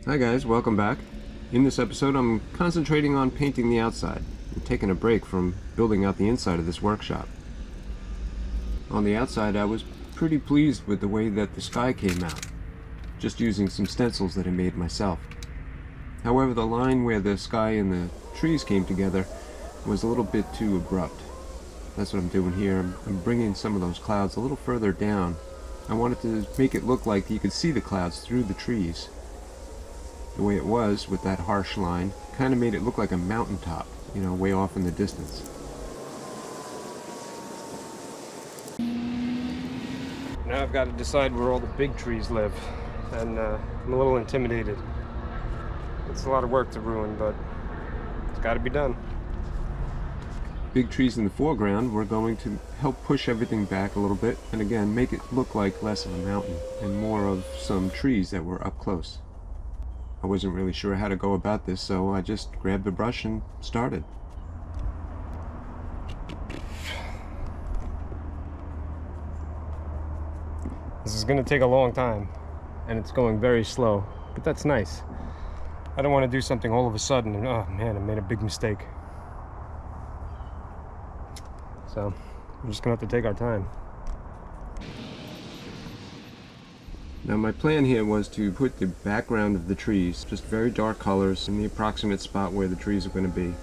Hi guys, welcome back. In this episode I'm concentrating on painting the outside and taking a break from building out the inside of this workshop. On the outside I was pretty pleased with the way that the sky came out, just using some stencils that I made myself. However, the line where the sky and the trees came together was a little bit too abrupt. That's what I'm doing here. I'm bringing some of those clouds a little further down. I wanted to make it look like you could see the clouds through the trees. The way it was with that harsh line kind of made it look like a mountaintop, way off in the distance. Now I've got to decide where all the big trees live, and I'm a little intimidated. It's a lot of work to ruin, but it's got to be done. Big trees in the foreground were going to help push everything back a little bit, and again make it look like less of a mountain and more of some trees that were up close. I wasn't really sure how to go about this, so I just grabbed a brush and started. This is going to take a long time, and it's going very slow, but that's nice. I don't want to do something all of a sudden and, oh man, I made a big mistake. So, we're just going to have to take our time. Now my plan here was to put the background of the trees, just very dark colors, in the approximate spot where the trees are going to be.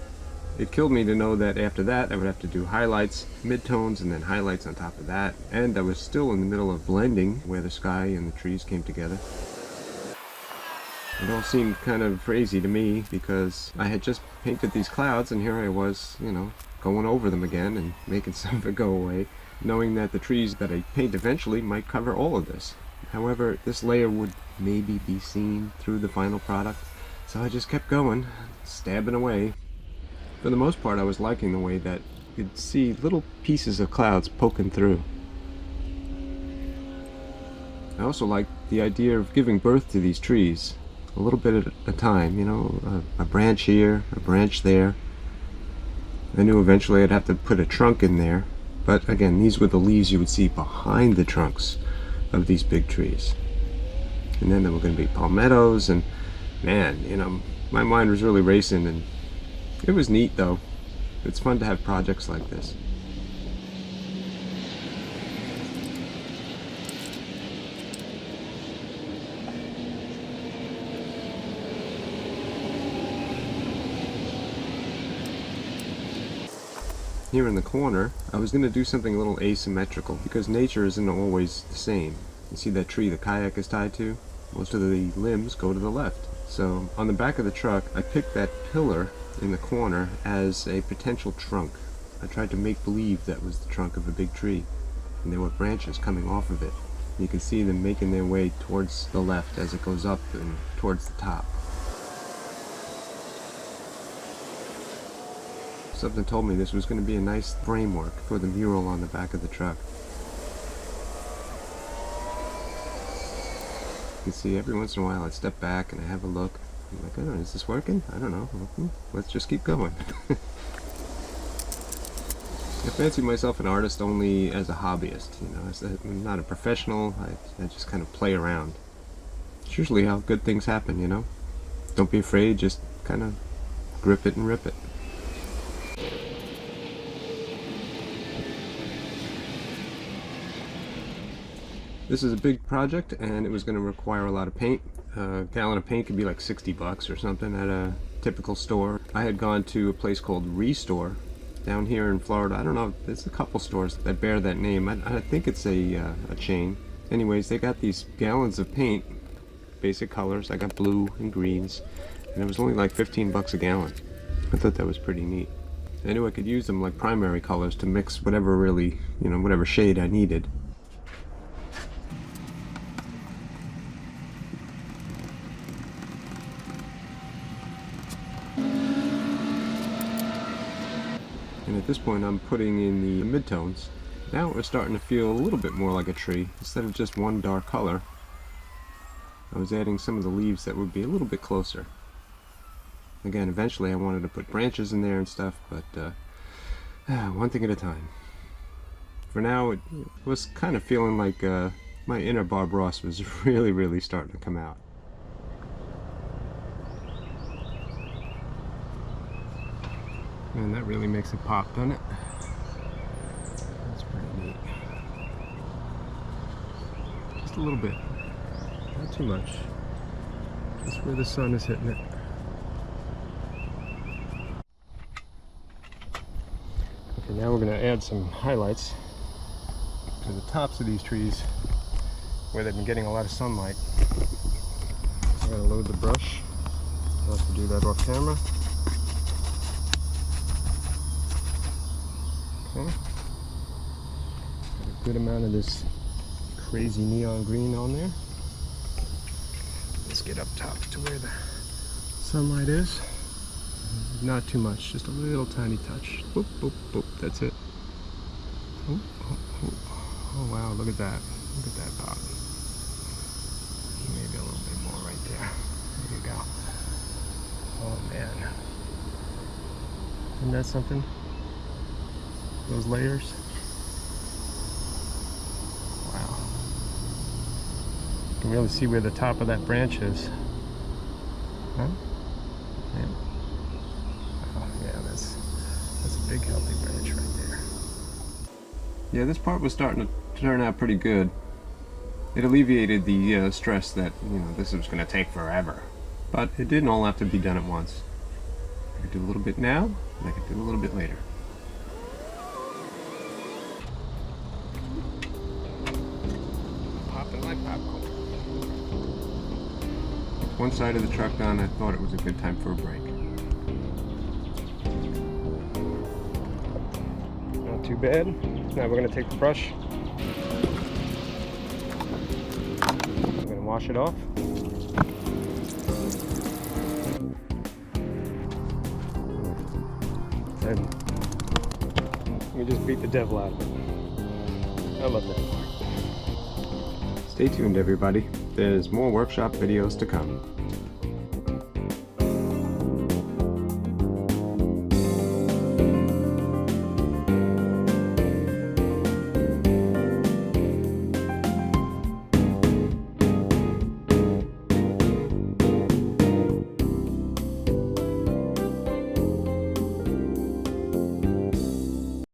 It killed me to know that after that I would have to do highlights, midtones, and then highlights on top of that. And I was still in the middle of blending where the sky and the trees came together. It all seemed kind of crazy to me because I had just painted these clouds and here I was, going over them again and making some of it go away, knowing that the trees that I paint eventually might cover all of this. However, this layer would maybe be seen through the final product, so I just kept going, stabbing away. For the most part, I was liking the way that you could see little pieces of clouds poking through. I also liked the idea of giving birth to these trees, a little bit at a time, a branch here, a branch there. I knew eventually I'd have to put a trunk in there, but again, these were the leaves you would see behind the trunks of these big trees. And then there were going to be palmettos, and man, my mind was really racing, and it was neat though. It's fun to have projects like this. Here in the corner, I was going to do something a little asymmetrical because nature isn't always the same. You see that tree the kayak is tied to? Most of the limbs go to the left. So on the back of the truck, I picked that pillar in the corner as a potential trunk. I tried to make believe that was the trunk of a big tree, and there were branches coming off of it. You can see them making their way towards the left as it goes up and towards the top. Something told me this was going to be a nice framework for the mural on the back of the truck. You can see every once in a while I step back and I have a look. I'm like, oh, is this working? I don't know. Let's just keep going. I fancy myself an artist only as a hobbyist. I'm not a professional. I just kind of play around. It's usually how good things happen, Don't be afraid, just kind of grip it and rip it. This is a big project and it was going to require a lot of paint. A gallon of paint could be like $60 or something at a typical store. I had gone to a place called Restore down here in Florida. I don't know, there's a couple stores that bear that name. I think it's a chain. Anyways, they got these gallons of paint, basic colors. I got blue and greens, and it was only like $15 a gallon. I thought that was pretty neat. I knew I could use them like primary colors to mix whatever really, whatever shade I needed. And at this point I'm putting in the midtones. Now we're starting to feel a little bit more like a tree. Instead of just one dark color, I was adding some of the leaves that would be a little bit closer. Again, eventually I wanted to put branches in there and stuff, but one thing at a time. For now, it was kind of feeling like my inner Bob Ross was really starting to come out. And that really makes it pop, doesn't it? That's pretty neat. Just a little bit. Not too much. Just where the sun is hitting it. Okay, now we're going to add some highlights to the tops of these trees where they've been getting a lot of sunlight. I'm going to load the brush. I'll have to do that off camera. Okay. Got a good amount of this crazy neon green on there. Let's get up top to where the sunlight is. Not too much, just a little tiny touch. Boop, boop, boop, that's it. Oh, oh, oh. Oh wow, look at that. Look at that pop. Maybe a little bit more right there. There you go. Oh man. Isn't that something? Those layers. Wow. You can really see where the top of that branch is. Huh? Yeah. Oh, yeah, that's a big healthy branch right there. Yeah, this part was starting to turn out pretty good. It alleviated the stress that, this was going to take forever. But it didn't all have to be done at once. I could do a little bit now, and I could do a little bit later. Popping like popcorn. One side of the truck done, I thought it was a good time for a break. Not too bad. Now we're going to take the brush. I'm going to wash it off. And we just beat the devil out of it. I love that part. Stay tuned, everybody. There's more workshop videos to come.